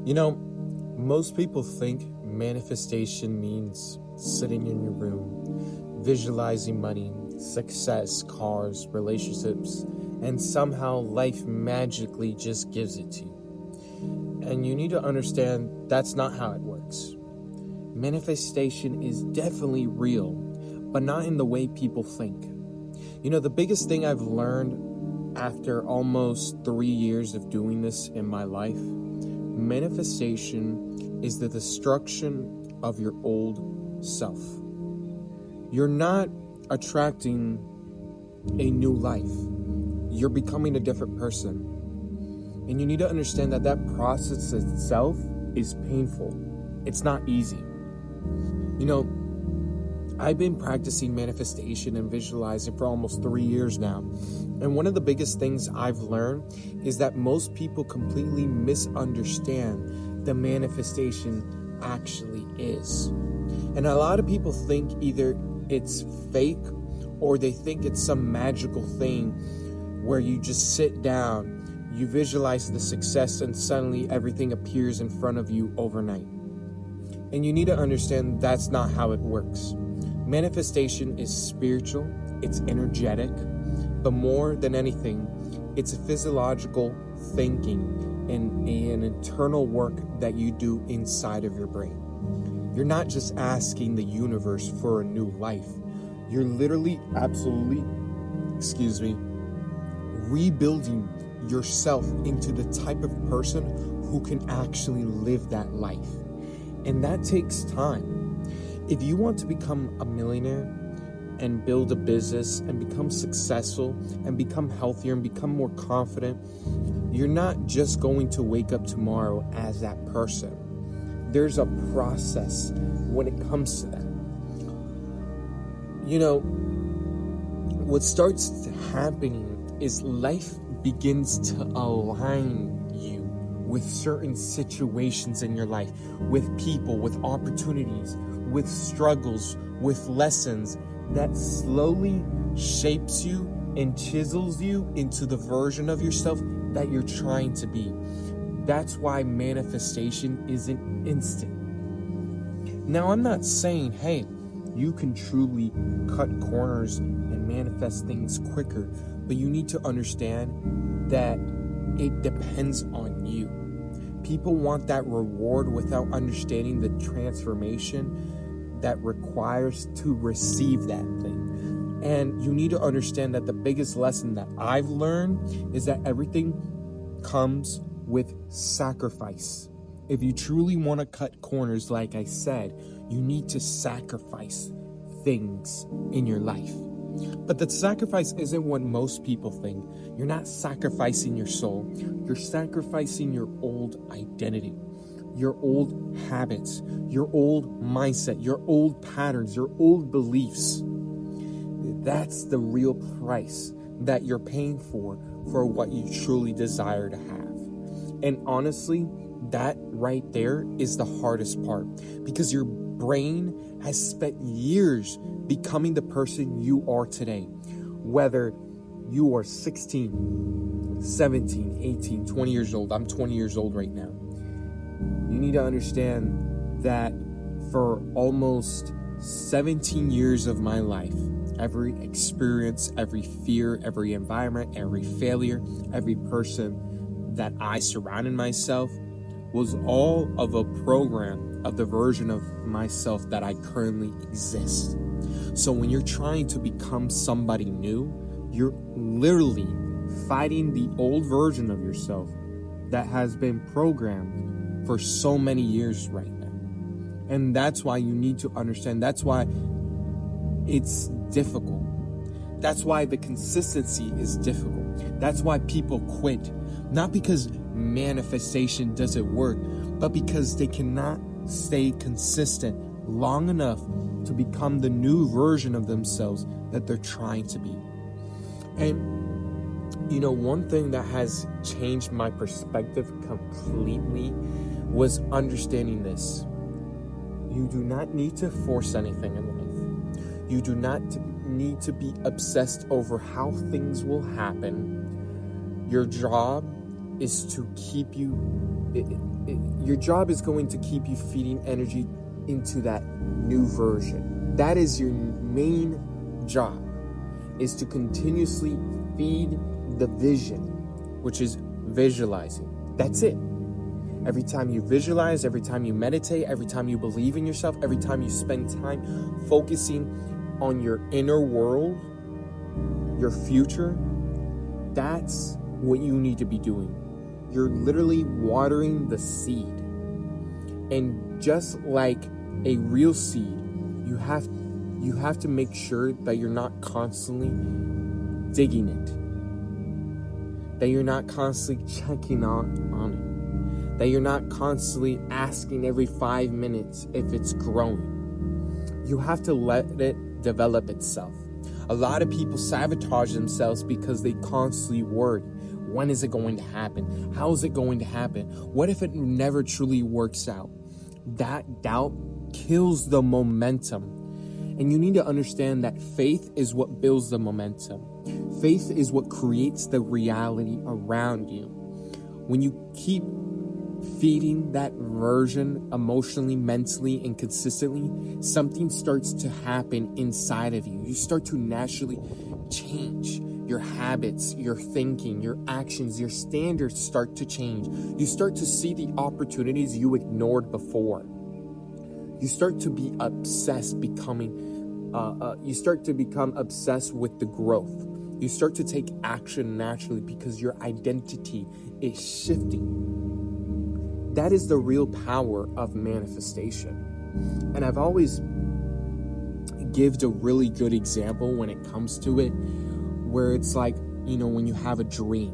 You know, most people think manifestation means sitting in your room, visualizing money, success, cars, relationships, and somehow life magically just gives it to you. And you need to understand that's not how it works. Manifestation is definitely real, but not in the way people think. You know, the biggest thing I've learned after almost 3 years of doing this in my life, manifestation is the destruction of your old self. You're not attracting a new life. You're becoming a different person. And you need to understand that that process itself is painful. It's not easy. You know, I've been practicing manifestation and visualizing for almost 3 years now. And one of the biggest things I've learned is that most people completely misunderstand the manifestation actually is. And a lot of people think either it's fake or they think it's some magical thing where you just sit down, you visualize the success, and suddenly everything appears in front of you overnight. And you need to understand that's not how it works. Manifestation is spiritual, it's energetic, but more than anything, it's a physiological thinking and an internal work that you do inside of your brain. You're not just asking the universe for a new life. You're literally, absolutely, rebuilding yourself into the type of person who can actually live that life. And that takes time. If you want to become a millionaire and build a business and become successful and become healthier and become more confident, you're not just going to wake up tomorrow as that person. There's a process when it comes to that. You know, what starts happening is life begins to align you with certain situations in your life, with people, with opportunities, with struggles, with lessons that slowly shapes you and chisels you into the version of yourself that you're trying to be. That's why manifestation isn't instant. Now, I'm not saying, hey, you can truly cut corners and manifest things quicker, but you need to understand that it depends on you. People want that reward without understanding the transformation that requires to receive that thing. And you need to understand that the biggest lesson that I've learned is that everything comes with sacrifice. If you truly want to cut corners, like I said, you need to sacrifice things in your life. But the sacrifice isn't what most people think. You're not sacrificing your soul. You're sacrificing your old identity, your old habits, your old mindset, your old patterns, your old beliefs. That's the real price that you're paying for what you truly desire to have. And honestly, that right there is the hardest part, because your brain has spent years becoming the person you are today. Whether you are 16, 17, 18, 20 years old. I'm 20 years old right now. You need to understand that for almost 17 years of my life, every experience, every fear, every environment, every failure, every person that I surrounded myself was all of a program of the version of myself that I currently exist. So when you're trying to become somebody new, you're literally fighting the old version of yourself that has been programmed for so many years right now. And that's why you need to understand. That's why it's difficult. That's why the consistency is difficult. That's why people quit. Not because manifestation doesn't work, but because they cannot stay consistent long enough to become the new version of themselves that they're trying to be. And you know, one thing that has changed my perspective completely was understanding this. You do not need to force anything in life. You do not need to be obsessed over how things will happen. Your job is to keep you, Your job is going to keep you feeding energy into that new version. That is your main job, is to continuously feed the vision, which is visualizing. That's it. Every time you visualize, every time you meditate, every time you believe in yourself, every time you spend time focusing on your inner world, your future, that's what you need to be doing. You're literally watering the seed. And just like a real seed, you have to make sure that you're not constantly digging it, that you're not constantly checking on it, that you're not constantly asking every 5 minutes if it's growing. You have to let it develop itself. A lot of people sabotage themselves because they constantly worry. When is it going to happen? How is it going to happen? What if it never truly works out? That doubt kills the momentum. And you need to understand that faith is what builds the momentum. Faith is what creates the reality around you. When you keep feeding that version emotionally, mentally, and consistently, something starts to happen inside of you. You start to naturally change. Your habits, your thinking, your actions, your standards start to change. You start to see the opportunities you ignored before. You start to be obsessed you start to become obsessed with the growth. You start to take action naturally because your identity is shifting. That is the real power of manifestation. And I've always given a really good example when it comes to it, where it's like, when you have a dream,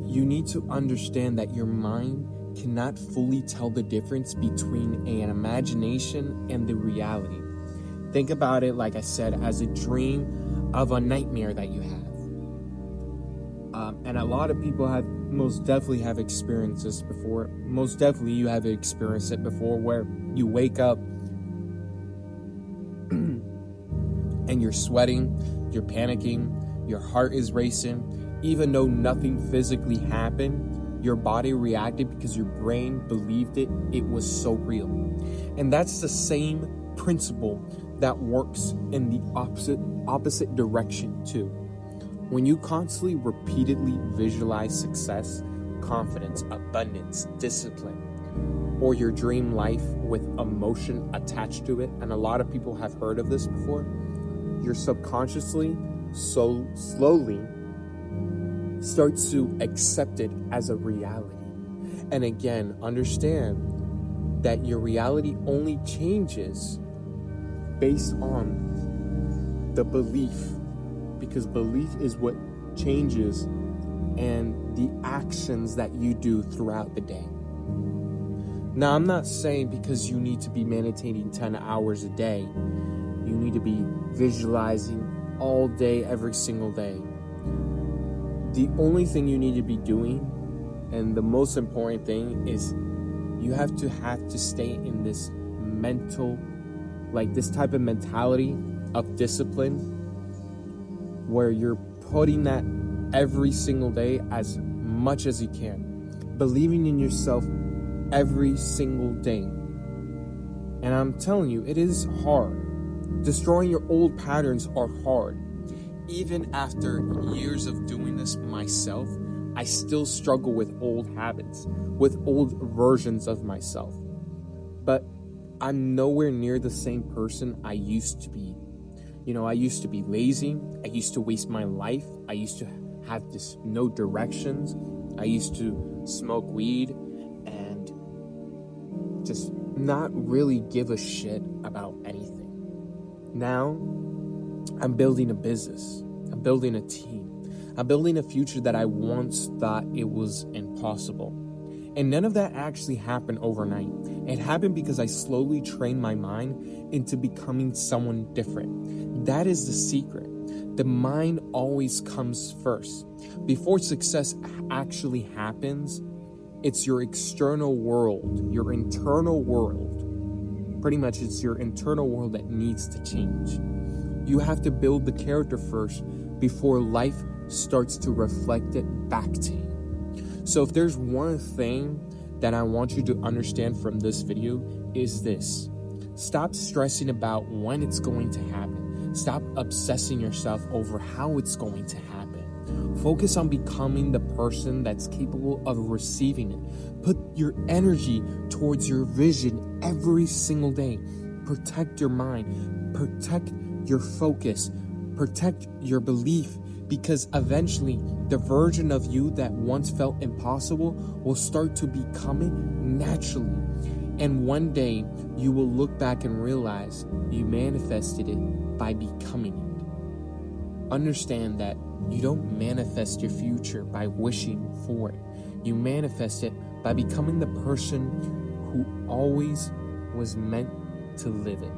you need to understand that your mind cannot fully tell the difference between an imagination and the reality. Think about it, like I said, as a dream of a nightmare that you have. And a lot of people most definitely have experienced this before. Most definitely you have experienced it before, where you wake up and you're sweating, you're panicking, your heart is racing. Even though nothing physically happened, your body reacted because your brain believed it was so real. And that's the same principle that works in the opposite direction too. When you constantly, repeatedly visualize success, confidence, abundance, discipline, or your dream life with emotion attached to it, and a lot of people have heard of this before, your subconsciously slowly starts to accept it as a reality. And again, understand that your reality only changes based on the belief, because belief is what changes and the actions that you do throughout the day. Now, I'm not saying because you need to be meditating 10 hours a day, you need to be visualizing all day, every single day. The only thing you need to be doing, and the most important thing, is you have to stay in this mental, like this type of mentality of discipline, where you're putting that every single day as much as you can, believing in yourself every single day. And I'm telling you, it is hard. Destroying your old patterns are hard. Even after years of doing this myself, I still struggle with old habits, with old versions of myself. But I'm nowhere near the same person I used to be. I used to be lazy. I used to waste my life. I used to have no directions. I used to smoke weed and just not really give a shit about anything. Now, I'm building a business. I'm building a team. I'm building a future that I once thought it was impossible. And none of that actually happened overnight. It happened because I slowly trained my mind into becoming someone different. That is the secret. The mind always comes first. Before success actually happens, it's your external world, your internal world. Pretty much it's your internal world that needs to change. You have to build the character first before life starts to reflect it back to you. So if there's one thing that I want you to understand from this video is this: stop stressing about when it's going to happen. Stop obsessing yourself over how it's going to happen. Focus on becoming the person that's capable of receiving it. Put your energy towards your vision every single day. Protect your mind, protect your focus, protect your belief, because eventually the version of you that once felt impossible will start to become it naturally. And one day you will look back and realize you manifested it by becoming it. Understand that you don't manifest your future by wishing for it. You manifest it by becoming the person who always was meant to live it.